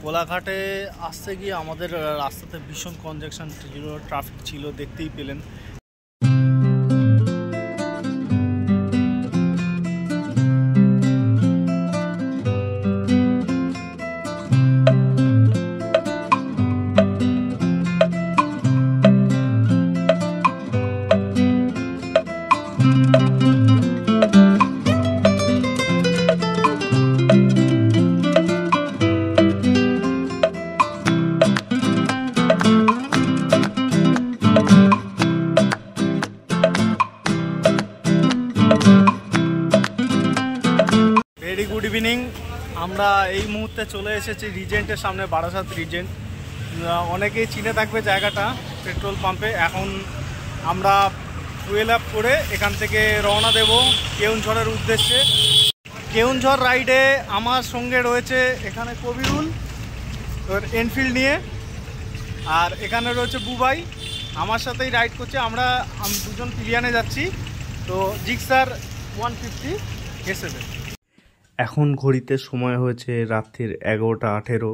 কোলাঘাটে আসতে গিয়ে আমাদের রাস্তাতে ভীষণ কনজেকশন ছিল, ট্রাফিক ছিল, দেখতেই পেলেন। Very good evening. আমরা এই মুহূর্তে চলে এসেছি রিজেন্টের সামনে, বারাসাত রিজেন্ট। অনেকেই চিনে থাকবে জায়গাটা, পেট্রোল পাম্পে। এখন আমরা ফুয়েল আপ করে এখান থেকে রওনা দেব কেওনঝড়ের উদ্দেশ্যে। কেওনঝড় রাইডে আমার সঙ্গে রয়েছে এখানে কবিরুল এনফিল্ড নিয়ে, আর এখানে রয়েছে বুবাই, আমার সাথেই রাইড করছে। আমরা দুজন পিলিয়ানে যাচ্ছি। তো জিক্সার 150 A7। এখন ঘড়িতে সময় হয়েছে রাত্রির 11:18,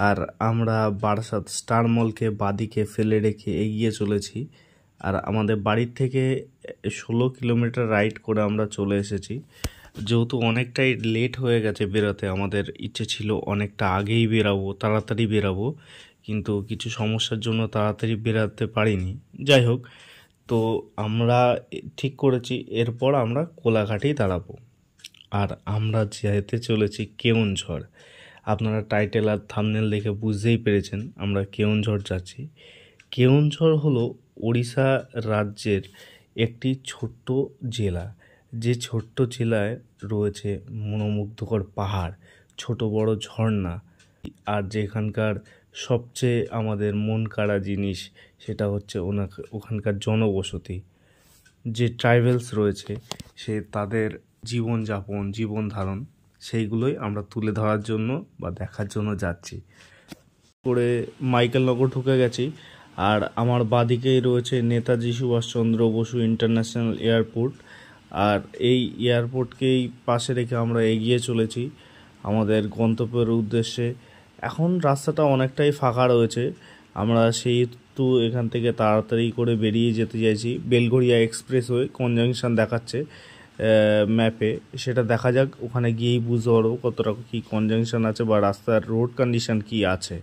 আর আমরা বারাসাত স্টার মলকে বাদিকে ফেলে রেখে এগিয়ে চলেছি। আর আমাদের বাড়ির থেকে 16 কিলোমিটার রাইড করে আমরা চলে এসেছি। যেহেতু অনেকটাই লেট হয়ে গেছে বেরোতে, আমাদের ইচ্ছে ছিল অনেকটা আগেই বেরাবো, তাড়াতাড়ি বেরাবো, কিন্তু কিছু সমস্যার জন্য তাড়াতাড়ি বেরাতে পারিনি। যাই হোক, তো আমরা ঠিক করেছি এরপর আমরা কোলাঘাটেই দাঁড়াবো। আর আমরা যেতে চলেছি কেওনঝড়। আপনারা টাইটেল আর থাম্বনেল দেখে বুঝতেই পেরেছেন আমরা কেওনঝড় যাচ্ছি। কেওনঝড় হলো ওড়িশা রাজ্যের একটি ছোট্ট জেলা, যে ছোট্ট জেলায় রয়েছে মনোমুগ্ধকর পাহাড়, ছোট বড় ঝর্ণা, আর যেখানকার সবচেয়ে আমাদের মন কাড়া জিনিস সেটা হচ্ছে ওখানকার জনবসতি। যে ট্রাইবেলস রয়েছে সে তাদের জীবনযাপন, জীবন ধারণ, সেইগুলোই আমরা তুলে ধরার জন্য বা দেখার জন্য যাচ্ছি। করে মাইকেলনগর ঢুকে গেছি, আর আমার বাদিকেই রয়েছে নেতাজি সুভাষচন্দ্র বসু ইন্টারন্যাশনাল এয়ারপোর্ট। আর এই এয়ারপোর্টকেই পাশে রেখে আমরা এগিয়ে চলেছি আমাদের গন্তব্যের উদ্দেশ্যে। এখন রাস্তাটা অনেকটাই ফাঁকা রয়েছে, আমরা সেহেতু এখান থেকে তাড়াতাড়ি করে বেরিয়ে যেতে চাইছি। বেলঘরিয়া এক্সপ্রেসওয়ে কনজাংশন দেখাচ্ছে ম্যাপে, সেটা দেখা যাক, ওখানে গিয়েই বুঝতে পারবো কতটা কী কনজাংশন আছে বা রাস্তার রোড কন্ডিশন কি আছে।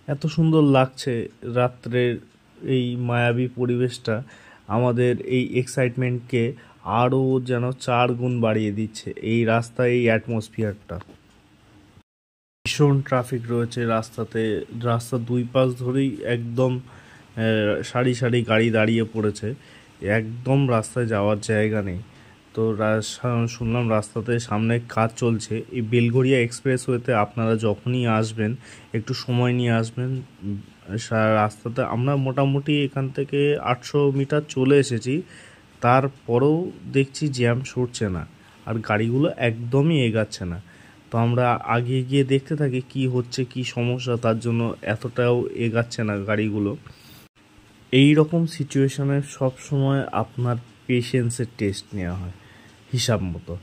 এত সুন্দর লাগছে রাত্রের এই মায়াবী পরিবেশটা, আমাদের এই এক্সাইটমেন্টকে আরও যেন 4 গুণ বাড়িয়ে দিচ্ছে এই রাস্তায়, এই অ্যাটমসফিয়ারটা। ভীষণ ট্রাফিক রয়েছে রাস্তাতে, রাস্তার দুই পাশ ধরেই একদম সারি সারি গাড়ি দাঁড়িয়ে পড়েছে, একদম রাস্তায় যাওয়ার জায়গা নেই। তো শুনলাম রাস্তাতে সামনে কাজ চলছে। এই বেলঘরিয়া এক্সপ্রেসওয়েতে আপনারা যখনই আসবেন একটু সময় নিয়ে আসবেন। রাস্তাতে আমরা মোটামুটি এখান থেকে 800 মিটার চলে এসেছি, তারপরেও দেখছি জ্যাম সরছে না, আর গাড়িগুলো একদমই এগাচ্ছে না। তো আমরা আগে গিয়ে দেখতে থাকি কি হচ্ছে, কি সমস্যা, তার জন্য এতটাও এগাচ্ছে না গাড়িগুলো। এই রকম সিচুয়েশনে সবসময় আপনার পেশেন্সের টেস্ট নেওয়া হয় হিসাব মতো,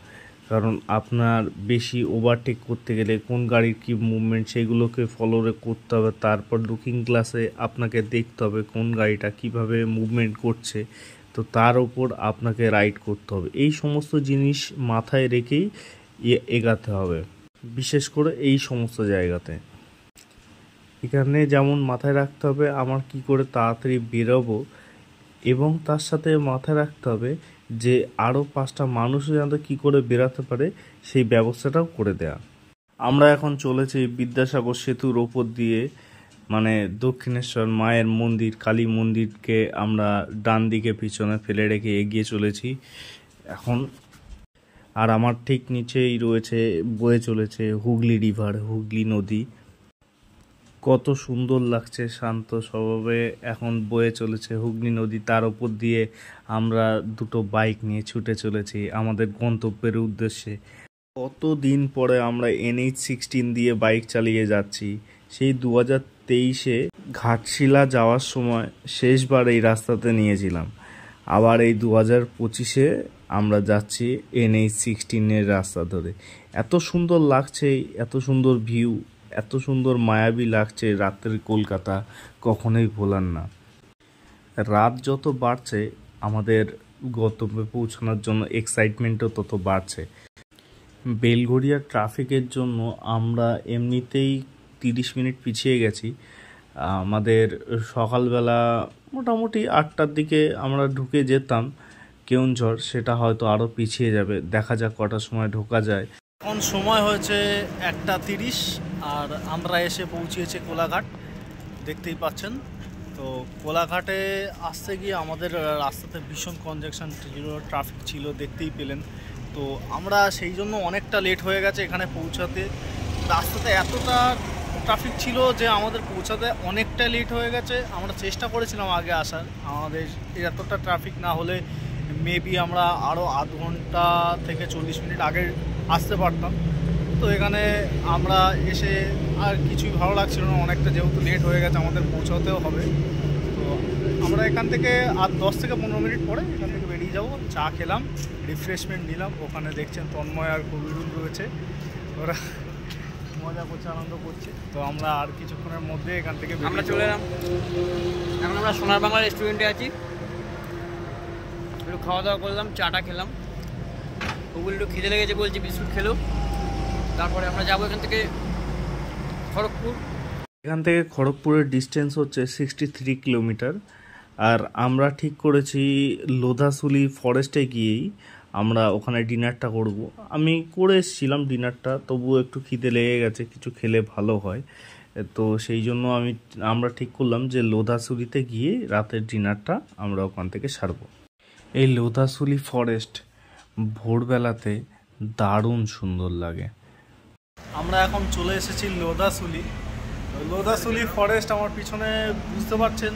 কারণ আপনার বেশি ওভারটেক করতে গেলে কোন গাড়ির কী মুভমেন্ট সেগুলোকে ফলো করতে হবে। তারপর লুকিং গ্লাসে আপনাকে দেখতে হবে কোন গাড়িটা কিভাবে মুভমেন্ট করছে, তো তার ওপর আপনাকে রাইড করতে হবে। এই সমস্ত জিনিস মাথায় রেখেই এগাতে হবে, বিশেষ করে এই সমস্ত জায়গাতে। এখানে যেমন মাথায় রাখতে হবে আমার কি করে তাড়াতাড়ি বেরোবো, এবং তার সাথে মাথায় রাখতে হবে যে আরও 5টা মানুষও যেন কী করে বেরাতে পারে সেই ব্যবস্থাটাও করে দেয়া। আমরা এখন চলেছি বিদ্যাসাগর সেতুর ওপর দিয়ে, মানে দক্ষিণেশ্বর মায়ের মন্দির, কালী মন্দিরকে আমরা ডান দিকে পিছনে ফেলে রেখে এগিয়ে চলেছি এখন। আর আমার ঠিক নিচেই রয়েছে, বয়ে চলেছে হুগলি রিভার, হুগলি নদী। কত সুন্দর লাগছে, শান্ত স্বভাবে এখন বয়ে চলেছে হুগলি নদী। তার উপর দিয়ে আমরা দুটো বাইক নিয়ে ছুটে চলেছি আমাদের গন্তব্যের উদ্দেশ্যে। কতদিন পরে আমরা NH-16 দিয়ে বাইক চালিয়ে যাচ্ছি। সেই 2023-এ ঘাটশিলা যাওয়ার সময় শেষবার এই রাস্তাতে নিয়েছিলাম, আবার এই 2025-এ আমরা যাচ্ছি NH-16 রাস্তা ধরে। এত সুন্দর লাগছে, এত সুন্দর ভিউ, এত সুন্দর মায়াবী লাগছে রাতের কলকাতা, কখনোই ভোলার না। রাত যত বাড়ছে আমাদের গন্তব্যে পৌঁছানোর জন্য এক্সাইটমেন্টও তত বাড়ছে। বেলঘড়িয়া ট্রাফিকের জন্য আমরা এমনিতেই 30 মিনিট পিছিয়ে গেছি। আমাদের সকালবেলা মোটামুটি 8টার দিকে আমরা ঢুকে যেতাম কেওনঝড়, সেটা হয়তো আরও পিছিয়ে যাবে, দেখা যাক কটার সময় ঢোকা যায়। এখন সময় হয়েছে 1:30 আর আমরা এসে পৌঁছিয়েছি কোলাঘাট, দেখতেই পাচ্ছেন। তো কোলাঘাটে আসতে গিয়ে আমাদের রাস্তাতে ভীষণ কনজেকশন ছিল, ট্রাফিক ছিল, দেখতেই পেলেন। তো আমরা সেই জন্য অনেকটা লেট হয়ে গেছে এখানে পৌঁছাতে। রাস্তাতে এতটা ট্রাফিক ছিল যে আমাদের পৌঁছাতে অনেকটা লেট হয়ে গেছে। আমরা চেষ্টা করেছিলাম আগে আসার, আমাদের এতটা ট্রাফিক না হলে মেবি আমরা আরও আধ ঘন্টা থেকে 40 মিনিট আগে আসতে পারতাম। তো এখানে আমরা এসে আর কিছুই ভালো লাগছিল না, অনেকটা যেহেতু লেট হয়ে গেছে আমাদের পৌঁছাতেও হবে। তো আমরা এখান থেকে আর 10 থেকে 15 মিনিট পরে এখান থেকে বেরিয়ে যাব। চা খেলাম, রিফ্রেশমেন্ট নিলাম। ওখানে দেখছেন তন্ময় আর কবিরুল রয়েছে, ওরা মজা করছে, আনন্দ করছে। তো আমরা আর কিছুক্ষণের মধ্যে এখান থেকে আমরা চলে এলাম। এখন আমরা সোনার বাংলা রেস্টুরেন্টে আছি, একটু খাওয়া দাওয়া করলাম, চাটা খেলাম। ওগুলো একটু খিদে লেগেছে বলছি, বিস্কুট খেলো। তারপরে আমরা যাবো এখান থেকে খড়গপুর। এখান থেকে খড়গপুরের ডিস্টেন্স হচ্ছে 63 কিলোমিটার। আর আমরা ঠিক করেছি লোধাশুলি ফরেস্টে গিয়েই আমরা ওখানে ডিনারটা করব। আমি করে এসেছিলাম ডিনারটা, তবুও একটু খিদে লেগে গেছে, কিছু খেলে ভালো হয়। তো সেই জন্য আমরা ঠিক করলাম যে লোধাশুলিতে গিয়ে রাতের ডিনারটা আমরা ওখান থেকে সারবো। এই লোধাশুলি ফরেস্ট ভোরবেলাতে দারুণ সুন্দর লাগে। আমরা এখন চলে এসেছি লোধাশুলি ফরেস্ট। আমার পিছনে বুঝতে পারছেন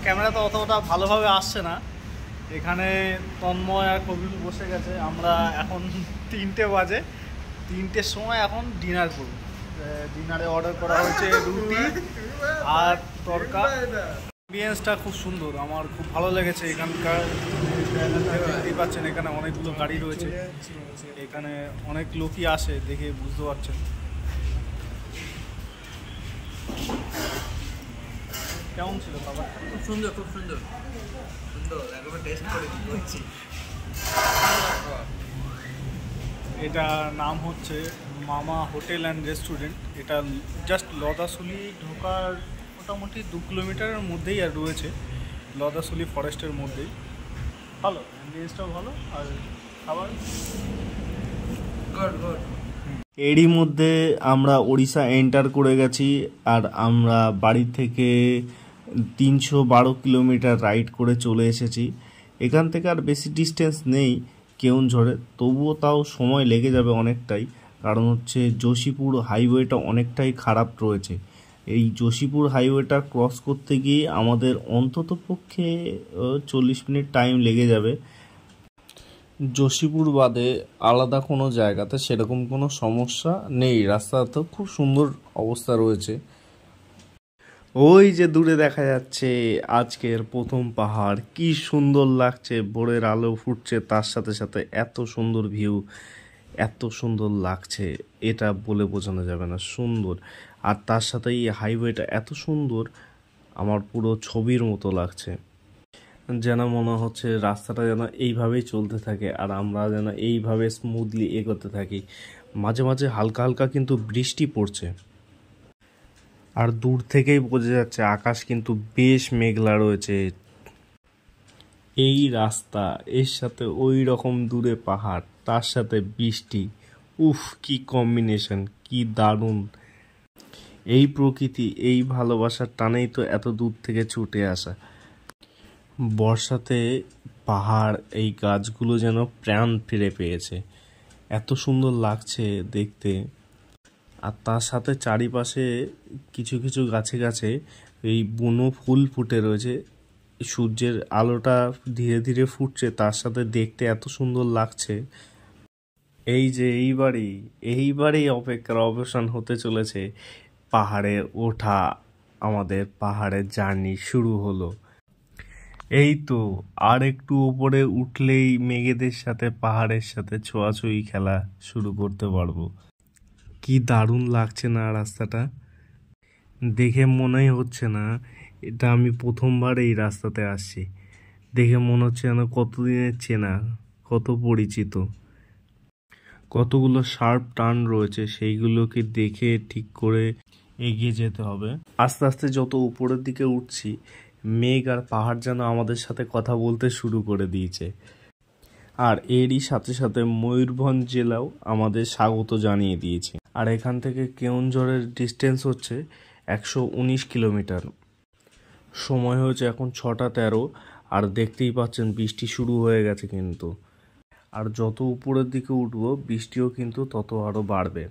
ক্যামেরাতে অতটা ভালোভাবে আসছে না। এখানে তন্ময় আর কবির বসে গেছে। আমরা এখন 3টে বাজে, 3টের সময় এখন ডিনার করব। ডিনারে অর্ডার করা হয়েছে রুটি আর তরকা। অ্যাম্বিয়েন্সটা খুব সুন্দর, আমার খুব ভালো লেগেছে এখানকার। দেখতেই পাচ্ছেন এখানে অনেকগুলো গাড়ি রয়েছে, এখানে অনেক লোকই আসে, দেখে বুঝতে পারছেন। কেমন ছিল খাবার? খুব সুন্দর, খুব সুন্দর সুন্দর, একবার টেস্ট করে দিচ্ছি। এটা নাম হচ্ছে মামা হোটেল অ্যান্ড রেস্টুরেন্ট। এটা জাস্ট লোধাশুলি ঢোকার মোটামুটি 2 কিলোমিটারের মধ্যেই আর রয়েছে, লোধাশুলি ফরেস্টের মধ্যেই। ভালো, অ্যাম্বিয়েন্সটাও ভালো আর খাবার গুড। এরই মধ্যে আমরা ওড়িশা এন্টার করে গেছি। আর আমরা বাড়ি থেকে 312 কিলোমিটার রাইড করে চলে এসেছি। এখান থেকে আর বেশি ডিস্টেন্স নেই কেওনঝড়ে, তবুও তাও সময় লেগে যাবে অনেকটাই, কারণ হচ্ছে যোশীপুর হাইওয়েটা অনেকটাই খারাপ রয়েছে। এই যোশীপুর হাইওয়েটা ক্রস করতে গিয়ে আমাদের অন্তত পক্ষে 40 মিনিট টাইম লেগে যাবে। যোশীপুর বাদে আলাদা কোনো জায়গাতে সেরকম কোনো সমস্যা নেই, রাস্তাটা খুব সুন্দর অবস্থা রয়েছে। ওই যে দূরে দেখা যাচ্ছে আজকের প্রথম পাহাড়, কি সুন্দর লাগছে, ভোরের আলো ফুটছে, তার সাথে সাথে এত সুন্দর ভিউ, এত সুন্দর লাগছে, এটা বলে বোঝানো যাবে না সুন্দর। আর তার সাথে এই হাইওয়েটা এত সুন্দর, আমার পুরো ছবির মতো লাগছে। যেন মনে হচ্ছে রাস্তাটা যেন এইভাবেই চলতে থাকে আর আমরা যেন এইভাবে স্মুথলি এগোতে থাকি। মাঝে মাঝে হালকা হালকা কিন্তু বৃষ্টি পড়ছে, আর দূর থেকেই বোঝা যাচ্ছে আকাশ কিন্তু বেশ মেঘলা রয়েছে। এই রাস্তা, এর সাথে ওই রকম দূরে পাহাড়, তার সাথে বৃষ্টি, উফ কি কম্বিনেশন, কি দারুণ। এই প্রকৃতি, এই ভালোবাসার টানেই তো এত দূর থেকে ছুটে আসা। বর্ষাতে পাহাড়, এই গাছগুলো যেন প্রাণ ফিরে পেয়েছে, এত সুন্দর লাগছে দেখতে। আর তার সাথে চারিপাশে কিছু কিছু গাছে গাছে এই বুনো ফুল ফুটে রয়েছে। সূর্যের আলোটা ধীরে ধীরে ফুটছে, তার সাথে দেখতে এত সুন্দর লাগছে। এই যে এইবারেই অপেক্ষার অবসান হতে চলেছে, পাহাড়ে ওঠা, আমাদের পাহাড়ের জার্নি শুরু হলো। এই তো আর একটু উপরে উঠলেই মেঘেদের সাথে পাহাড়ের সাথে ছোঁয়াছুঁয়ি খেলা শুরু করতে পারবো। কি দারুণ লাগছে না রাস্তাটা, দেখে মনেই হচ্ছে না এটা আমি প্রথমবার এই রাস্তাতে আসছি। দেখে মনে হচ্ছে যেন কতদিনের চেনা, কত পরিচিত। কতগুলো শার্প টার্ন রয়েছে, সেইগুলোকে দেখে ঠিক করে এগিয়ে যেতে হবে। আস্তে আস্তে যত উপরের দিকে উঠছি, মেঘ আর পাহাড় যেন আমাদের সাথে কথা বলতে শুরু করে দিয়েছে। আর এরই সাথে সাথে ময়ূরভঞ্জ জেলাও আমাদের স্বাগত জানিয়ে দিয়েছে। আর এখান থেকে কেওনঝড়ের ডিস্টেন্স হচ্ছে 119 কিলোমিটার। সময় হয়েছে এখন 6:13, আর দেখতেই পাচ্ছেন বৃষ্টি শুরু হয়ে গেছে কিন্তু। আর যত উপরের দিকে উঠবো বৃষ্টিও কিন্তু তত আরও বাড়বে।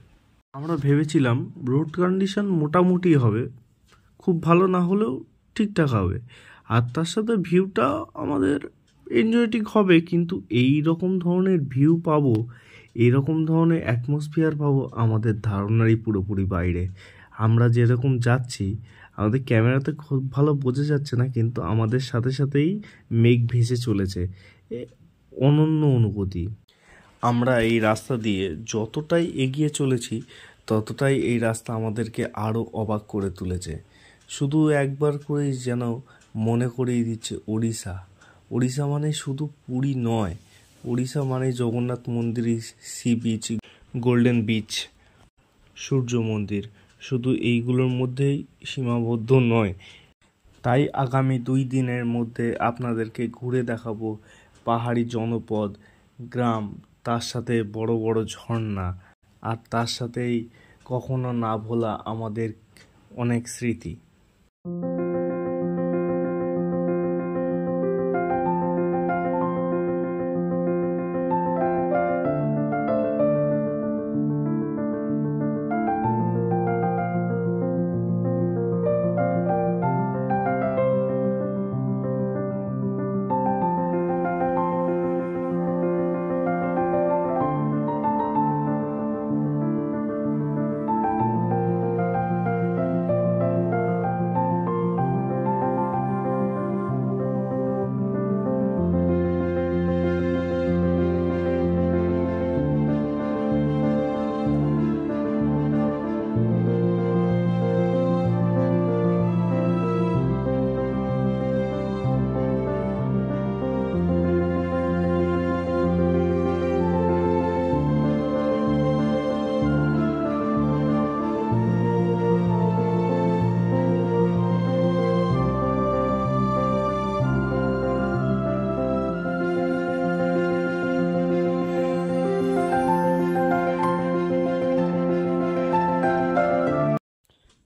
আমরা ভেবেছিলাম রোড কন্ডিশন মোটামুটি হবে, খুব ভালো না হলেও ঠিকঠাক হবে, আর তার সাথে ভিউটা আমাদের এনজয়টিং হবে, কিন্তু এই রকম ধরনের ভিউ পাবো, এইরকম ধরনের অ্যাটমসফিয়ার পাবো আমাদের ধারণারই পুরোপুরি বাইরে। আমরা যেরকম যাচ্ছি আমাদের ক্যামেরাতে খুব ভালো বোঝা যাচ্ছে না, কিন্তু আমাদের সাথে সাথেই মেঘ ভেসে চলেছে, অনন্য অনুভূতি। আমরা এই রাস্তা দিয়ে যতটাই এগিয়ে চলেছি ততটাই এই রাস্তা আমাদেরকে আরও অবাক করে তুলেছে। শুধু একবার করেই যেন মনে করিয়ে দিচ্ছে ওড়িশা। ওড়িশা মানে শুধু পুরী নয়, ওড়িশা মানে জগন্নাথ মন্দির, সি বিচ, গোল্ডেন বিচ, সূর্য মন্দির, শুধু এইগুলোর মধ্যেই সীমাবদ্ধ নয়। তাই আগামী 2 দিনের মধ্যে আপনাদেরকে ঘুরে দেখাবো পাহাড়ি জনপদ, গ্রাম, তার সাথে বড় বড় ঝর্ণা, আর তার সাথেই কখনো না ভোলা আমাদের অনেক স্মৃতি।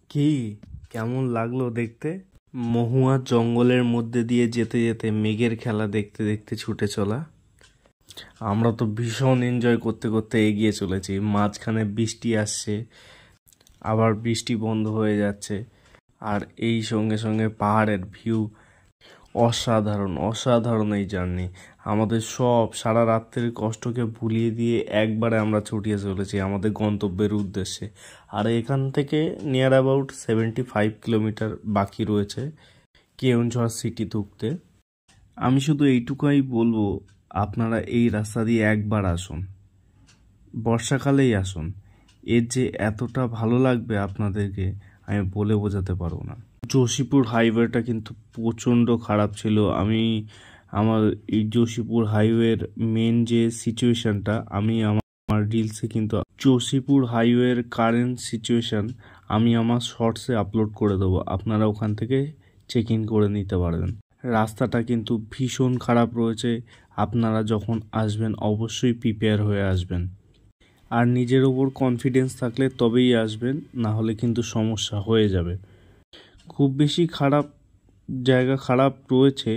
কি কেমন লাগলো দেখতে? মহুয়া জঙ্গলের মধ্যে দিয়ে যেতে যেতে মেঘের খেলা দেখতে দেখতে ছুটে চলা। আমরা তো ভীষণ এনজয় করতে করতে এগিয়ে চলেছি। মাঝখানে বৃষ্টি আসছে, আবার বৃষ্টি বন্ধ হয়ে যাচ্ছে, আর এই সঙ্গে সঙ্গে পাহাড়ের ভিউ। অসাধারণ অসাধারণ এই জার্নি। আমাদের সব সারা রাত্রের কষ্টকে ভুলিয়ে দিয়ে একবারে আমরা ছুটিয়ে চলেছি আমাদের গন্তব্যের উদ্দেশ্যে। আর এখান থেকে নিয়ার অ্যাবাউট 75 কিলোমিটার বাকি রয়েছে কেওনঝড় সিটি ঢুকতে। আমি শুধু এইটুকুই বলবো, আপনারা এই রাস্তা দিয়ে একবার আসুন, বর্ষাকালেই আসুন। এর যে এতটা ভালো লাগবে আপনাদেরকে আমি বলে বোঝাতে পারবো না। যোশীপুর হাইওয়েটা কিন্তু প্রচণ্ড খারাপ ছিল। আমার এই যোশীপুর হাইওয়ের মেন যে সিচুয়েশনটা আমি আমার রিলসে কিন্তু যোশীপুর হাইওয়ের কারেন্ট সিচুয়েশন আমি আমার শর্টসে আপলোড করে দেবো, আপনারা ওখান থেকে চেক ইন করে নিতে পারবেন। রাস্তাটা কিন্তু ভীষণ খারাপ রয়েছে। আপনারা যখন আসবেন অবশ্যই প্রিপেয়ার হয়ে আসবেন, আর নিজের ওপর কনফিডেন্স থাকলে তবেই আসবেন, না হলে কিন্তু সমস্যা হয়ে যাবে। খুব বেশি খারাপ জায়গা খারাপ রয়েছে,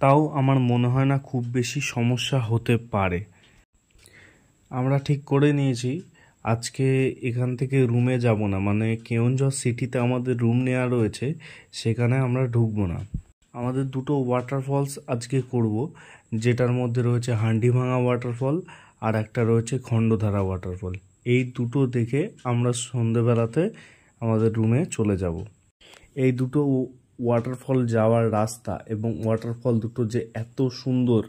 তাও আমার মনে হয় না খুব বেশি সমস্যা হতে পারে। আমরা ঠিক করে নিয়েছি আজকে এখান থেকে রুমে যাব না, মানে কেওনঝড় সিটিতে আমাদের রুম নেওয়া রয়েছে, সেখানে আমরা ঢুকবো না। আমাদের দুটো ওয়াটারফলস আজকে করব, যেটার মধ্যে রয়েছে হান্ডিভাঙা ওয়াটারফল আর একটা রয়েছে খণ্ডধারা ওয়াটারফল। এই দুটো দেখে আমরা সন্ধেবেলাতে আমাদের রুমে চলে যাব। এই দুটো ওয়াটারফল যাওয়ার রাস্তা এবং ওয়াটারফল দুটো যে এত সুন্দর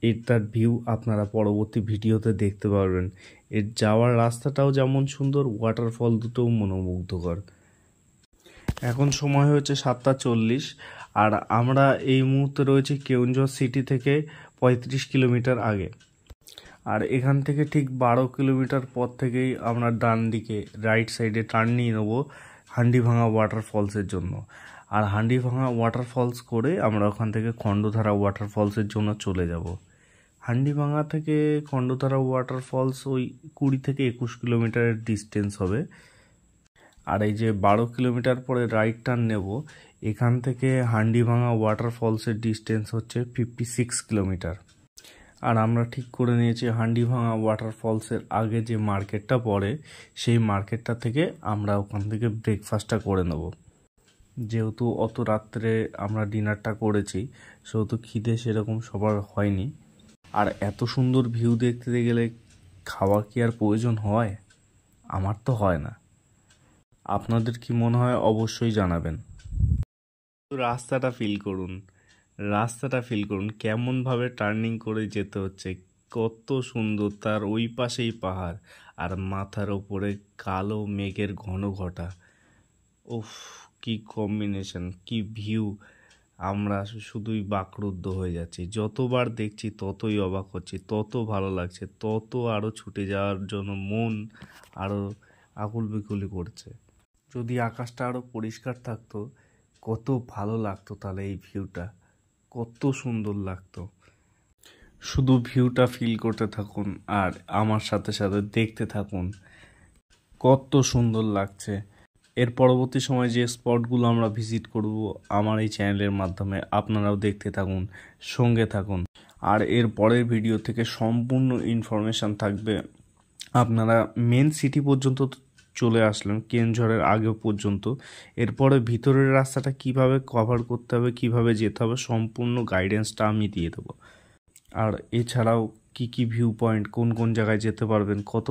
এটার ভিউ আপনারা পরবর্তী ভিডিওতে দেখতে পারবেন। এর যাওয়ার রাস্তাটাও যেমন সুন্দর, ওয়াটারফল দুটোও মনোমুগ্ধকর। এখন সময় হচ্ছে 7:40, আর আমরা এই মুহূর্তে রয়েছি কেওনঝড় সিটি থেকে 35 কিলোমিটার আগে। আর এখান থেকে ঠিক 12 কিলোমিটার পর থেকেই আমরা ডান দিকে রাইট সাইডে টার্ন নিয়ে নেবো হান্ডিভাঙা ওয়াটারফলসের জন্য। আর হান্ডিভাঙা ওয়াটারফলস করে আমরা ওখান থেকে খণ্ডধারা ওয়াটারফলসের জন্য চলে যাব। হান্ডিভাঙা থেকে খণ্ডধারা ওয়াটারফলস ওই 20 থেকে 21 কিলোমিটারের ডিস্টেন্স হবে। আর এই যে 12 কিলোমিটার পরে রাইট টার্ন নেব, এখান থেকে হান্ডিভাঙা ওয়াটারফলসের ডিস্টেন্স হচ্ছে 56 কিলোমিটার। আর আমরা ঠিক করে নিয়েছি হান্ডিভাঙা ওয়াটারফলসের আগে যে মার্কেটটা পড়ে সেই মার্কেটটা থেকে আমরা ওখান থেকে ব্রেকফাস্টটা করে নেব। যেহেতু অত রাত্রে আমরা ডিনারটা করেছি, সেহেতু খিদে সেরকম সবার হয়নি। আর এত সুন্দর ভিউ দেখতে গেলে খাওয়া কি আর প্রয়োজন হয়? আমার তো হয় না। আপনাদের কি মনে হয় অবশ্যই জানাবেন। রাস্তাটা ফিল করুন, রাস্তাটা ফিল করুন কেমনভাবে টার্নিং করে যেতে হচ্ছে, কত সুন্দর। তার ওই পাশেই পাহাড়, আর মাথার ওপরে কালো মেঘের ঘন ঘটা। উফ, কি কম্বিনেশন, কি ভিউ! আমরা শুধুই বাকরুদ্ধ হয়ে যাচ্ছি। যতবার দেখছি ততই অবাক হচ্ছি, তত ভালো লাগছে, তত আরও ছুটে যাওয়ার জন্য মন আরও আকুল বিকুলি করছে। যদি আকাশটা আরও পরিষ্কার থাকতো কত ভালো লাগতো, তাহলে এই ভিউটা কত সুন্দর লাগতো। শুধু ভিউটা ফিল করতে থাকুন আর আমার সাথে সাথে দেখতে থাকুন কত সুন্দর লাগছে। এর পরবর্তী সময় যে স্পটগুলো আমরা ভিজিট করব আমার এই চ্যানেলের মাধ্যমে আপনারাও দেখতে থাকুন, সঙ্গে থাকুন। আর এর পরের ভিডিও থেকে সম্পূর্ণ ইনফরমেশান থাকবে। আপনারা মেন সিটি পর্যন্ত চলে আসলেন, কেওনঝড়ের আগে পর্যন্ত। এরপরে ভিতরের রাস্তাটা কিভাবে কভার করতে হবে, কিভাবে যেতে হবে, সম্পূর্ণ গাইডেন্সটা আমি দিয়ে দেবো। আর এছাড়াও কি কি ভিউ পয়েন্ট, কোন কোন জায়গায় যেতে পারবেন, কত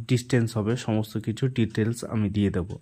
ডিস্টেন্স হবে, সমস্ত কিছু ডিটেলস আমি দিয়ে দেবো।